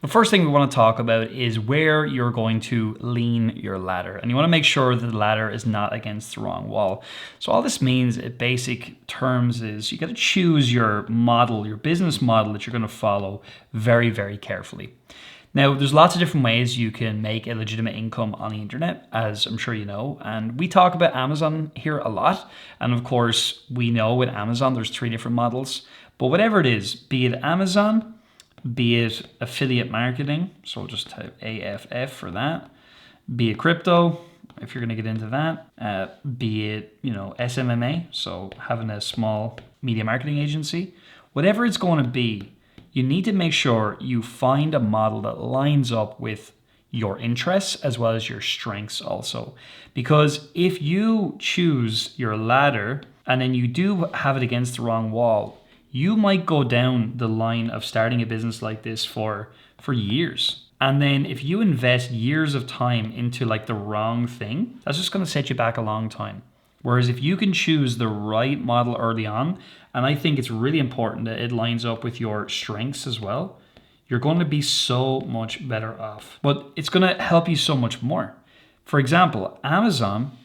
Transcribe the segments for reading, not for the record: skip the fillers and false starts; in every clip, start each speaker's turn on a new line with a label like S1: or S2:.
S1: The first thing we want to talk about is where you're going to lean your ladder. And you want to make sure that the ladder is not against the wrong wall. So all this means in basic terms is you got to choose your model, your business model that you're going to follow very, very carefully. Now, there's lots of different ways you can make a legitimate income on the internet, as I'm sure you know. And we talk about Amazon here a lot. And of course, we know with Amazon, there's 3 different models. But whatever it is, be it Amazon, be it affiliate marketing, so we'll just type AFF for that, be it crypto, if you're going to get into that, be it, SMMA, so having a small media marketing agency, whatever it's going to be, you need to make sure you find a model that lines up with your interests as well as your strengths also. Because if you choose your ladder and then you do have it against the wrong wall, you might go down the line of starting a business like this for years. And then if you invest years of time into like the wrong thing, that's just going to set you back a long time. Whereas if you can choose the right model early on, and I think it's really important that it lines up with your strengths as well, you're going to be so much better off. But it's going to help you so much more. For example, Amazon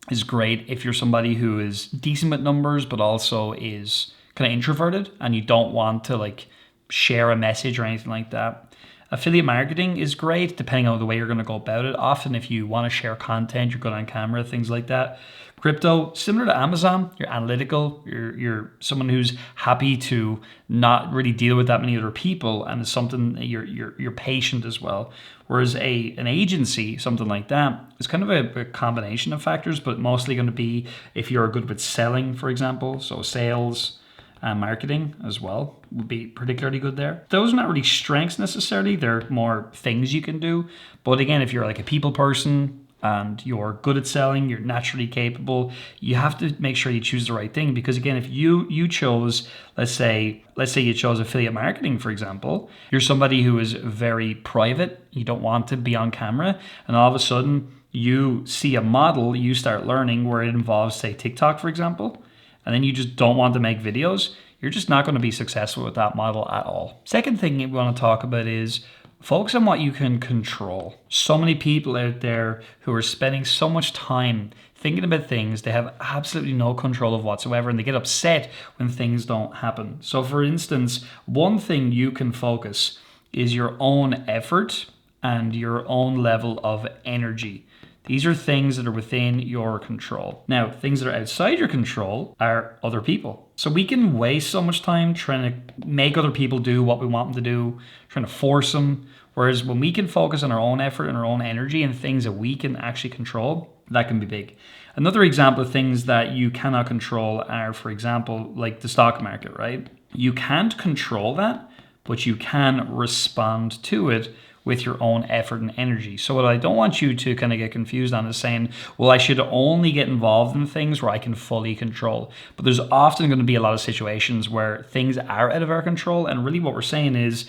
S1: is great if you're somebody who is decent with numbers, but also is kind of introverted and you don't want to like share a message or anything like that. Affiliate marketing is great depending on the way you're going to go about it. Often if you want to share content, you're good on camera, things like that. Crypto, similar to Amazon, you're analytical, you're someone who's happy to not really deal with that many other people, and it's something that you're patient as well. Whereas an agency, something like that, is kind of a combination of factors, but mostly going to be if you're good with selling, for example, so sales, and marketing as well would be particularly good there. Those are not really strengths necessarily, they're more things you can do. But again, if you're like a people person and you're good at selling, you're naturally capable, you have to make sure you choose the right thing. Because again, if you chose, let's say you chose affiliate marketing, for example, you're somebody who is very private, you don't want to be on camera, and all of a sudden you see a model, you start learning where it involves, say, TikTok, for example, and then you just don't want to make videos, you're just not going to be successful with that model at all. Second thing we want to talk about is focus on what you can control. So many people out there who are spending so much time thinking about things they have absolutely no control of whatsoever, and they get upset when things don't happen. So for instance, one thing you can focus is your own effort and your own level of energy. These are things that are within your control. Now, things that are outside your control are other people. So we can waste so much time trying to make other people do what we want them to do, trying to force them. Whereas when we can focus on our own effort and our own energy and things that we can actually control, that can be big. Another example of things that you cannot control are, for example, like the stock market, right? You can't control that, but you can respond to it with your own effort and energy. So what I don't want you to kind of get confused on is saying, well, I should only get involved in things where I can fully control. But there's often going to be a lot of situations where things are out of our control. And really what we're saying is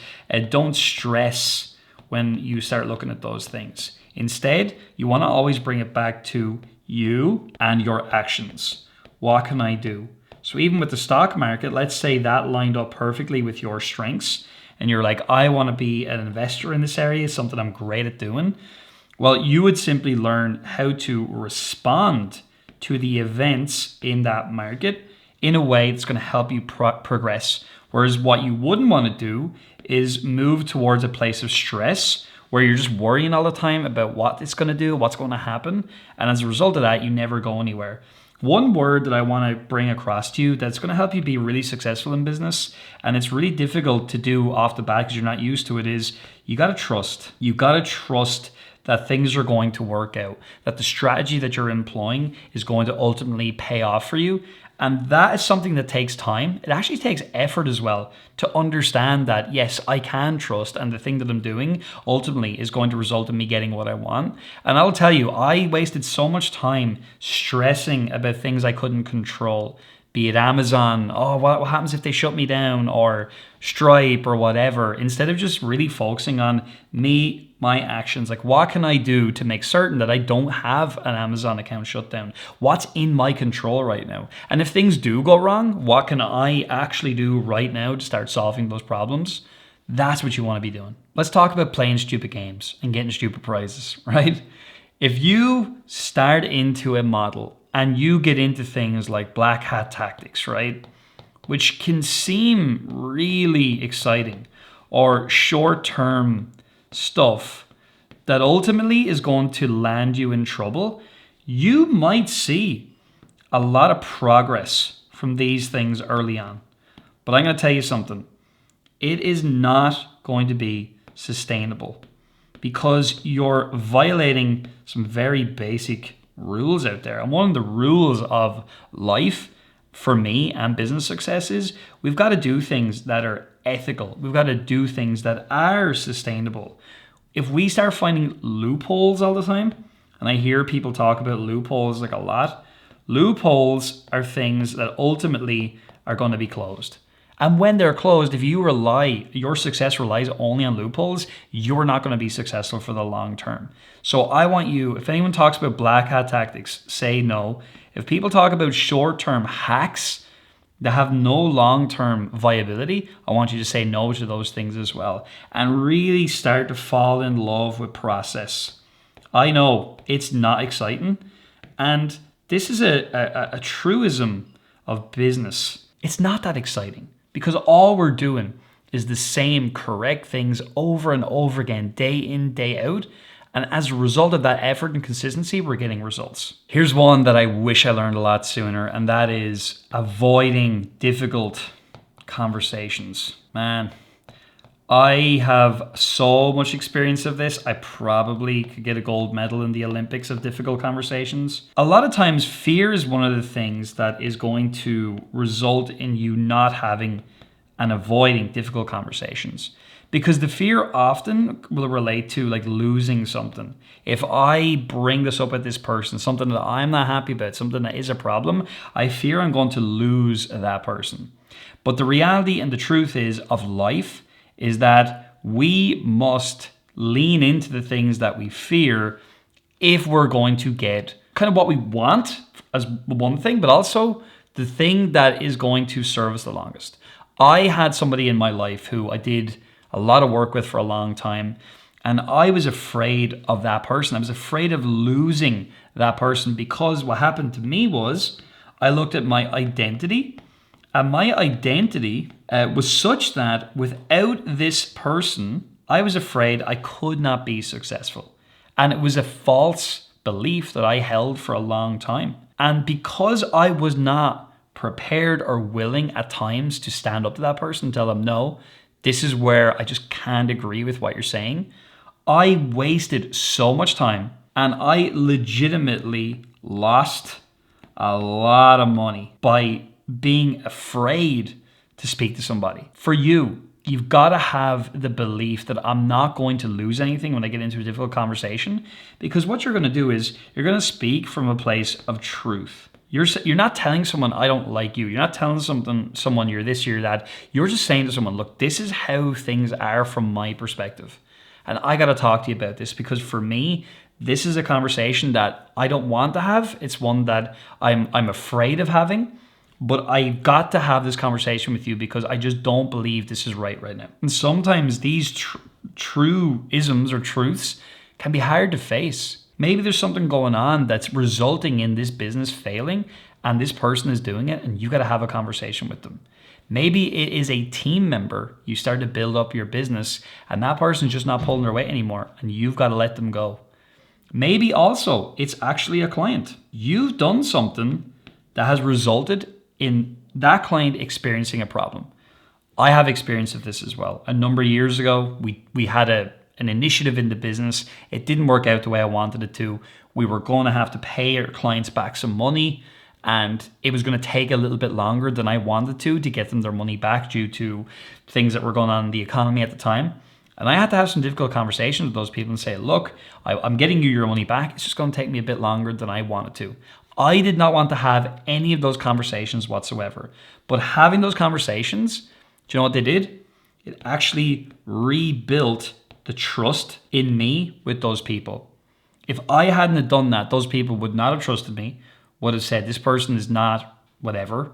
S1: don't stress when you start looking at those things. Instead, you want to always bring it back to you and your actions. What can I do? So even with the stock market, let's say that lined up perfectly with your strengths, and you're like, I want to be an investor in this area, something I'm great at doing. Well, you would simply learn how to respond to the events in that market in a way that's going to help you progress. Whereas what you wouldn't want to do is move towards a place of stress where you're just worrying all the time about what it's going to do, what's going to happen. And as a result of that, you never go anywhere. One word that I want to bring across to you that's going to help you be really successful in business, and it's really difficult to do off the bat because you're not used to it, is you got to trust. You got to trust that things are going to work out, that the strategy that you're employing is going to ultimately pay off for you. And that is something that takes time. It actually takes effort as well to understand that, yes, I can trust, and the thing that I'm doing ultimately is going to result in me getting what I want. And I'll tell you, I wasted so much time stressing about things I couldn't control, be it Amazon, oh, what happens if they shut me down, or Stripe or whatever, instead of just really focusing on me, my actions. Like, what can I do to make certain that I don't have an Amazon account shut down? What's in my control right now? And if things do go wrong, what can I actually do right now to start solving those problems? That's what you want to be doing. Let's talk about playing stupid games and getting stupid prizes, right? If you start into a model and you get into things like black hat tactics, right? Which can seem really exciting, or short-term stuff that ultimately is going to land you in trouble, you might see a lot of progress from these things early on. But I'm going to tell you something. It is not going to be sustainable because you're violating some very basic rules out there. And one of the rules of life for me and business success is we've got to do things that are ethical. We've got to do things that are sustainable. If we start finding loopholes all the time, and I hear people talk about loopholes like a lot, loopholes are things that ultimately are going to be closed. And when they're closed, if your success relies only on loopholes, you're not going to be successful for the long term. So I want you, if anyone talks about black hat tactics, say no. If people talk about short-term hacks that have no long-term viability, I want you to say no to those things as well and really start to fall in love with process. I know it's not exciting, and this is a truism of business. It's not that exciting because all we're doing is the same correct things over and over again, day in, day out. And as a result of that effort and consistency, we're getting results. Here's one that I wish I learned a lot sooner, and that is avoiding difficult conversations. Man, I have so much experience of this. I probably could get a gold medal in the Olympics of difficult conversations. A lot of times, fear is one of the things that is going to result in you not having and avoiding difficult conversations. Because the fear often will relate to like losing something. If I bring this up with this person, something that I'm not happy about, something that is a problem, I fear I'm going to lose that person. But the reality and the truth of life is that we must lean into the things that we fear if we're going to get kind of what we want as one thing, but also the thing that is going to serve us the longest. I had somebody in my life who I did a lot of work with for a long time, and I was afraid of that person. I was afraid of losing that person because what happened to me was I looked at my identity, and my identity was such that without this person, I was afraid I could not be successful. And it was a false belief that I held for a long time. And because I was not prepared or willing at times to stand up to that person and tell them, no, this is where I just can't agree with what you're saying, I wasted so much time and I legitimately lost a lot of money by being afraid to speak to somebody. For you, you've got to have the belief that I'm not going to lose anything when I get into a difficult conversation, because what you're going to do is you're going to speak from a place of truth. You're not telling someone I don't like you. You're not telling someone you're this, you're that. You're just saying to someone, look, this is how things are from my perspective. And I got to talk to you about this because for me, this is a conversation that I don't want to have. It's one that I'm afraid of having. But I got to have this conversation with you because I just don't believe this is right now. And sometimes these truisms or truths can be hard to face. Maybe there's something going on that's resulting in this business failing and this person is doing it and you got to have a conversation with them. Maybe it is a team member. You start to build up your business and that person's just not pulling their weight anymore and you've got to let them go. Maybe also it's actually a client. You've done something that has resulted in that client experiencing a problem. I have experience of this as well. A number of years ago, we had an initiative in the business. It didn't work out the way I wanted it to. We were going to have to pay our clients back some money, and it was going to take a little bit longer than I wanted to get them their money back due to things that were going on in the economy at the time. And I had to have some difficult conversations with those people and say, look, I'm getting you your money back. It's just going to take me a bit longer than I wanted to. I did not want to have any of those conversations whatsoever. But having those conversations, do you know what they did? It actually rebuilt the trust in me with those people. If I hadn't have done that, those people would not have trusted me, would have said, this person is not whatever.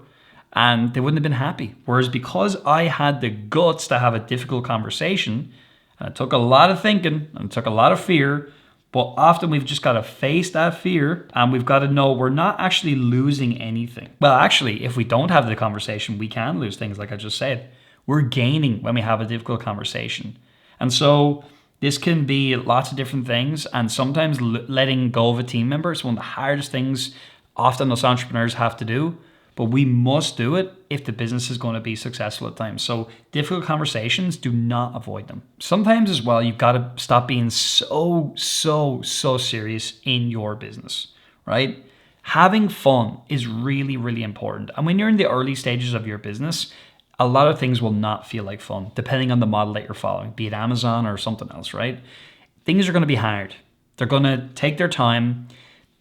S1: and they wouldn't have been happy. Whereas because I had the guts to have a difficult conversation, and it took a lot of thinking and it took a lot of fear, but often we've just got to face that fear and we've got to know we're not actually losing anything. Well, actually, if we don't have the conversation, we can lose things, like I just said. We're gaining when we have a difficult conversation. And so this can be lots of different things. And sometimes letting go of a team member is one of the hardest things often us entrepreneurs have to do. But we must do it if the business is going to be successful at times. So difficult conversations, do not avoid them. Sometimes as well, you've got to stop being so serious in your business, right? Having fun is really, really important. And when you're in the early stages of your business, a lot of things will not feel like fun, depending on the model that you're following, be it Amazon or something else, right? Things are going to be hard. They're going to take their time.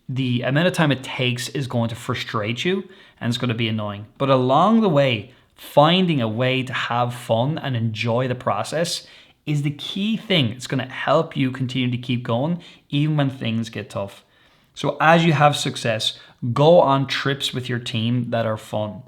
S1: The amount of time it takes is going to frustrate you and it's going to be annoying. But along the way, finding a way to have fun and enjoy the process is the key thing. It's going to help you continue to keep going even when things get tough. So as you have success, go on trips with your team that are fun.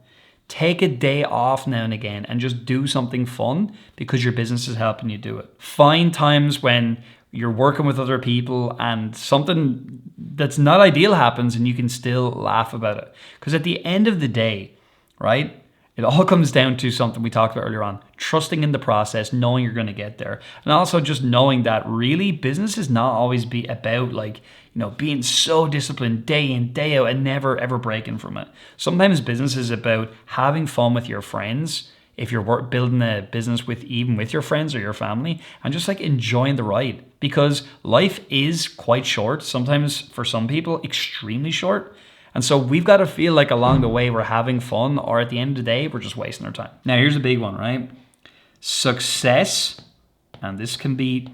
S1: Take a day off now and again and just do something fun because your business is helping you do it. Find times when you're working with other people and something that's not ideal happens and you can still laugh about it. Because at the end of the day, right, it all comes down to something we talked about earlier on, trusting in the process, knowing you're going to get there. And also just knowing that really business is not always be about being so disciplined day in, day out and never ever breaking from it. Sometimes business is about having fun with your friends. If you're building a business with your friends or your family, and just enjoying the ride, because life is quite short. Sometimes for some people, extremely short. And so we've got to feel like along the way we're having fun, or at the end of the day, we're just wasting our time. Now, here's a big one, right? Success, and this can be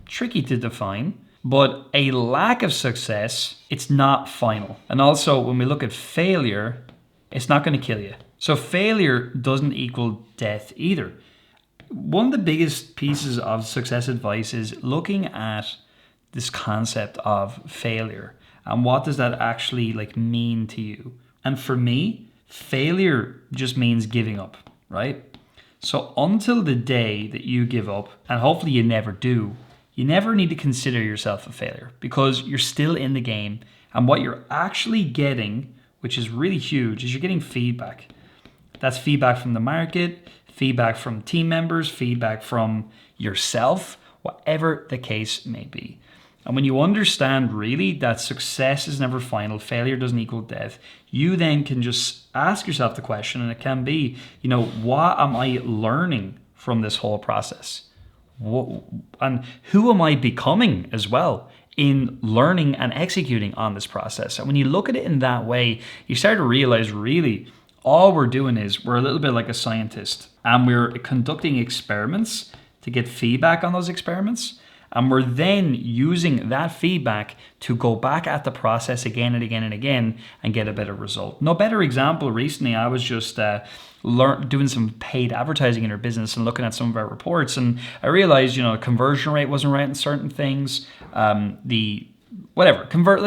S1: tricky to define, but a lack of success, it's not final. And also when we look at failure, it's not going to kill you. So failure doesn't equal death either. One of the biggest pieces of success advice is looking at this concept of failure and what does that actually mean to you. And for me, failure just means giving up, right? So until the day that you give up, and hopefully you never do, you never need to consider yourself a failure because you're still in the game. And what you're actually getting, which is really huge, is you're getting feedback. That's feedback from the market, feedback from team members, feedback from yourself, whatever the case may be. And when you understand really that success is never final, failure doesn't equal death, you then can just ask yourself the question, and it can be, what am I learning from this whole process? And who am I becoming as well in learning and executing on this process? And when you look at it in that way, you start to realize really all we're doing is we're a little bit like a scientist, and we're conducting experiments to get feedback on those experiments. And we're then using that feedback to go back at the process again and again and again and get a better result. No better example, recently I was just doing some paid advertising in our business and looking at some of our reports, and I realized, conversion rate wasn't right in certain things. Let's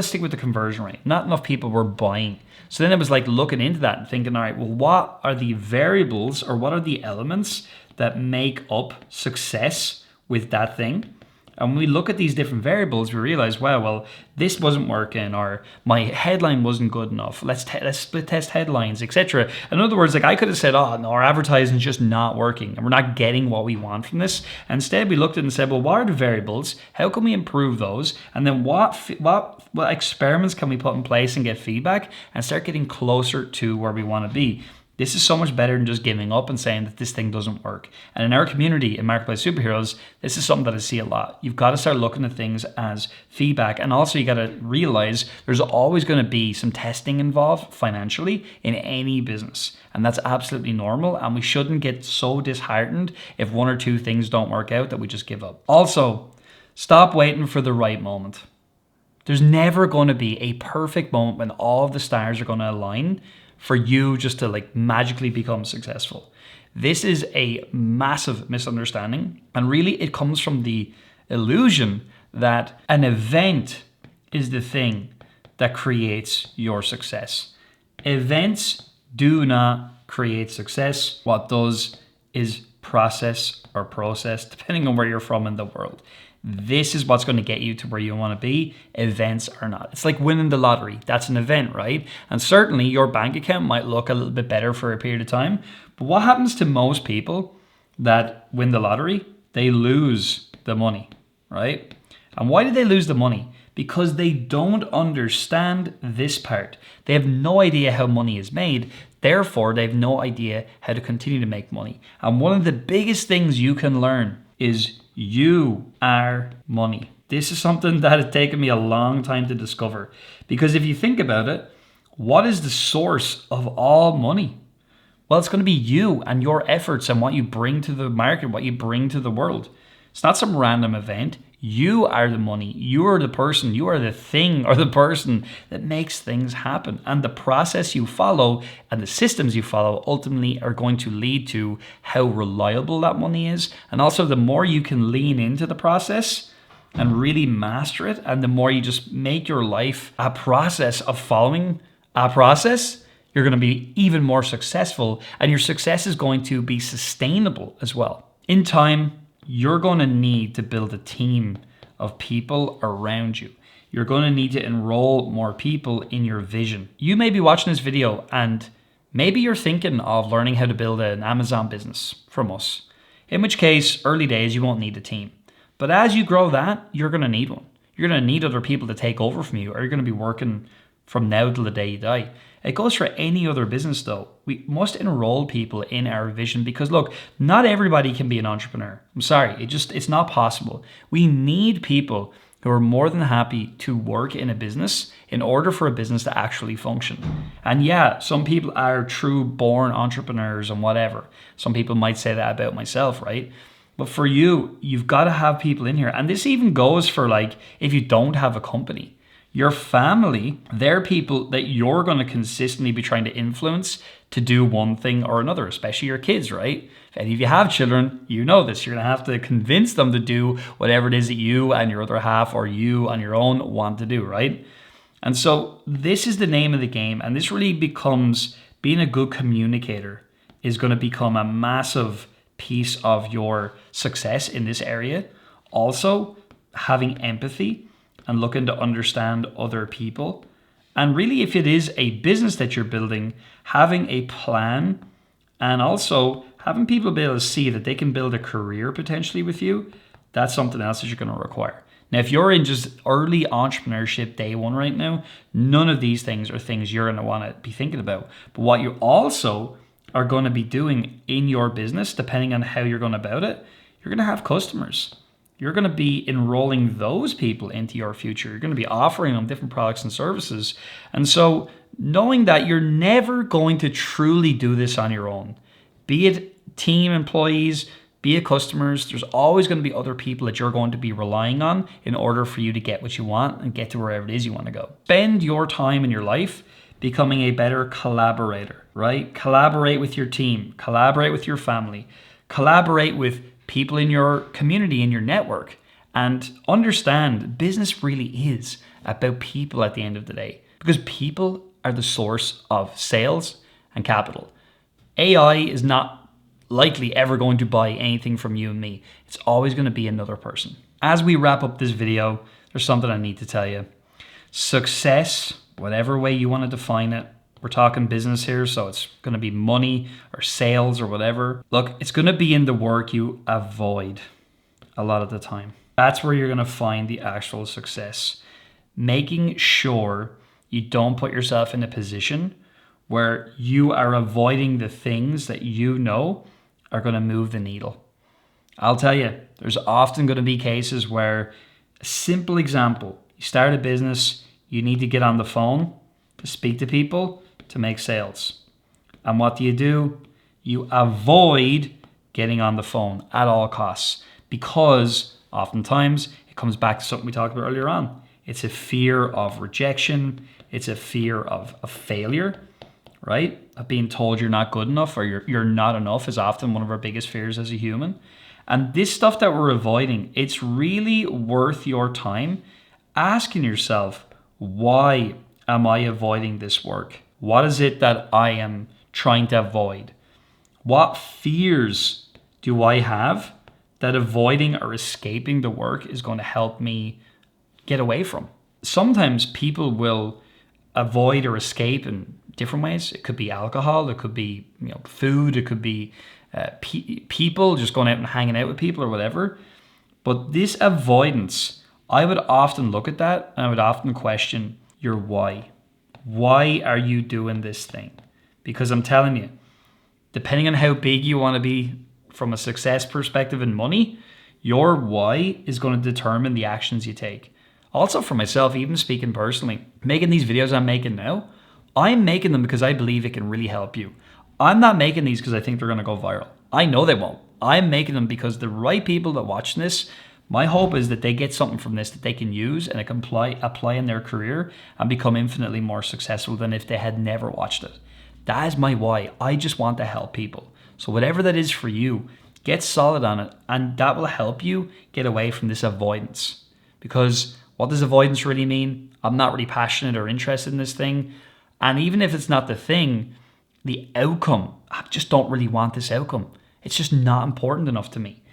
S1: stick with the conversion rate. Not enough people were buying. So then I was looking into that and thinking, all right, well, what are the variables or what are the elements that make up success with that thing? And when we look at these different variables, we realize, wow, well, this wasn't working, or my headline wasn't good enough. Let's split test headlines, etc. In other words, I could have said, oh, no, our advertising is just not working and we're not getting what we want from this. And instead, we looked at it and said, well, what are the variables? How can we improve those? And then what experiments can we put in place and get feedback and start getting closer to where we want to be? This is so much better than just giving up and saying that this thing doesn't work. And in our community in Marketplace Superheroes, this is something that I see a lot. You've got to start looking at things as feedback. And also you got to realize there's always going to be some testing involved financially in any business. And that's absolutely normal. And we shouldn't get so disheartened if one or two things don't work out that we just give up. Also, stop waiting for the right moment. There's never going to be a perfect moment when all of the stars are going to align for you just to magically become successful. This is a massive misunderstanding. And really it comes from the illusion that an event is the thing that creates your success. Events do not create success. What does is process or process, depending on where you're from in the world. This is what's going to get you to where you want to be, events are not. It's like winning the lottery. That's an event, right? And certainly your bank account might look a little bit better for a period of time. But what happens to most people that win the lottery? They lose the money, right? And why do they lose the money? Because they don't understand this part. They have no idea how money is made. Therefore, they have no idea how to continue to make money. And one of the biggest things you can learn is you are money. This is something that has taken me a long time to discover. Because if you think about it, what is the source of all money? Well, it's going to be you and your efforts and what you bring to the market, what you bring to the world. It's not some random event. You are the money. You are the person. You are the thing or the person that makes things happen. And the process you follow and the systems you follow ultimately are going to lead to how reliable that money is. And also the more you can lean into the process and really master it, and the more you just make your life a process of following a process, you're going to be even more successful, and your success is going to be sustainable as well. In time, you're going to need to build a team of people around you. You're going to need to enroll more people in your vision. You may be watching this video and maybe you're thinking of learning how to build an Amazon business from us. In which case, early days, you won't need a team. But as you grow that, you're going to need one. You're going to need other people to take over from you, or you're going to be working from now till the day you die. It goes for any other business though. We must enroll people in our vision because look, not everybody can be an entrepreneur. I'm sorry, it's not possible. We need people who are more than happy to work in a business in order for a business to actually function. And yeah, some people are true born entrepreneurs and whatever. Some people might say that about myself, right? But for you, you've got to have people in here. And this even goes for like, if you don't have a company. Your family, they're people that you're going to consistently be trying to influence to do one thing or another, especially your kids, right? If any of you have children, you know this. You're going to have to convince them to do whatever it is that you and your other half or you on your own want to do, right? And so this is the name of the game. And this really becomes, being a good communicator is going to become a massive piece of your success in this area. Also, having empathy and looking to understand other people. And really, if it is a business that you're building, having a plan and also having people be able to see that they can build a career potentially with you, that's something else that you're going to require. Now, if you're in just early entrepreneurship day one right now, none of these things are things you're going to want to be thinking about. But what you also are going to be doing in your business, depending on how you're going about it, you're going to have customers. You're going to be enrolling those people into your future. You're going to be offering them different products and services. And so knowing that you're never going to truly do this on your own, be it team employees, be it customers, there's always going to be other people that you're going to be relying on in order for you to get what you want and get to wherever it is you want to go. Spend your time in your life becoming a better collaborator, right? Collaborate with your team, collaborate with your family, collaborate with people in your community, in your network, and understand business really is about people at the end of the day, because people are the source of sales and capital. AI is not likely ever going to buy anything from you and me. It's always going to be another person. As we wrap up this video, there's something I need to tell you. Success, whatever way you want to define it, we're talking business here, so it's going to be money or sales or whatever. Look, it's going to be in the work you avoid a lot of the time. That's where you're going to find the actual success. Making sure you don't put yourself in a position where you are avoiding the things that you know are going to move the needle. I'll tell you, there's often going to be cases where, a simple example, you start a business, you need to get on the phone to speak to people, to make sales. And what do? You avoid getting on the phone at all costs, because oftentimes it comes back to something we talked about earlier on. It's a fear of rejection. It's a fear of failure, right? Of being told you're not good enough or you're not enough is often one of our biggest fears as a human. And this stuff that we're avoiding, it's really worth your time asking yourself, why am I avoiding this work? What is it that I am trying to avoid? What fears do I have that avoiding or escaping the work is going to help me get away from? Sometimes people will avoid or escape in different ways. It could be alcohol, it could be food, it could be people, just going out and hanging out with people or whatever. But this avoidance, I would often look at that and I would often question your why. Why are you doing this thing? Because I'm telling you, depending on how big you want to be from a success perspective and money, your why is going to determine the actions you take. Also for myself, even speaking personally, making these videos I'm making now, I'm making them because I believe it can really help you. I'm not making these because I think they're going to go viral. I know they won't. I'm making them because the right people that watch this, my hope is that they get something from this that they can use and it can apply in their career and become infinitely more successful than if they had never watched it. That is my why. I just want to help people. So whatever that is for you, get solid on it, and that will help you get away from this avoidance. Because what does avoidance really mean? I'm not really passionate or interested in this thing. And even if it's not the thing, the outcome, I just don't really want this outcome. It's just not important enough to me.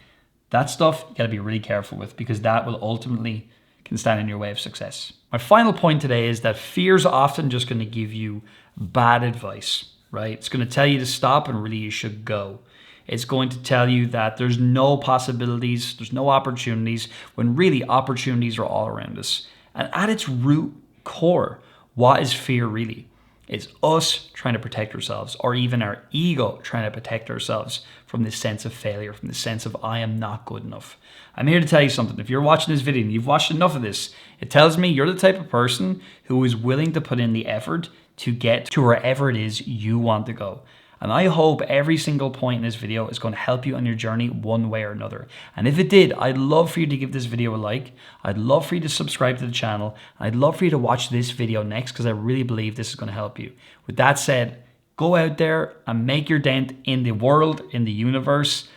S1: That stuff you gotta be really careful with, because that will ultimately can stand in your way of success. My final point today is that fear is often just gonna give you bad advice, right? It's gonna tell you to stop and really you should go. It's going to tell you that there's no possibilities, there's no opportunities, when really opportunities are all around us. And at its root core, what is fear really? It's us trying to protect ourselves, or even our ego trying to protect ourselves from this sense of failure, from this sense of I am not good enough. I'm here to tell you something. If you're watching this video and you've watched enough of this, it tells me you're the type of person who is willing to put in the effort to get to wherever it is you want to go. And I hope every single point in this video is going to help you on your journey one way or another. And if it did, I'd love for you to give this video a like. I'd love for you to subscribe to the channel. I'd love for you to watch this video next, because I really believe this is going to help you. With that said, go out there and make your dent in the world, in the universe.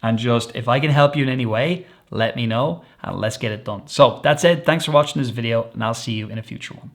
S1: And just, if I can help you in any way, let me know and let's get it done. So that's it. Thanks for watching this video, and I'll see you in a future one.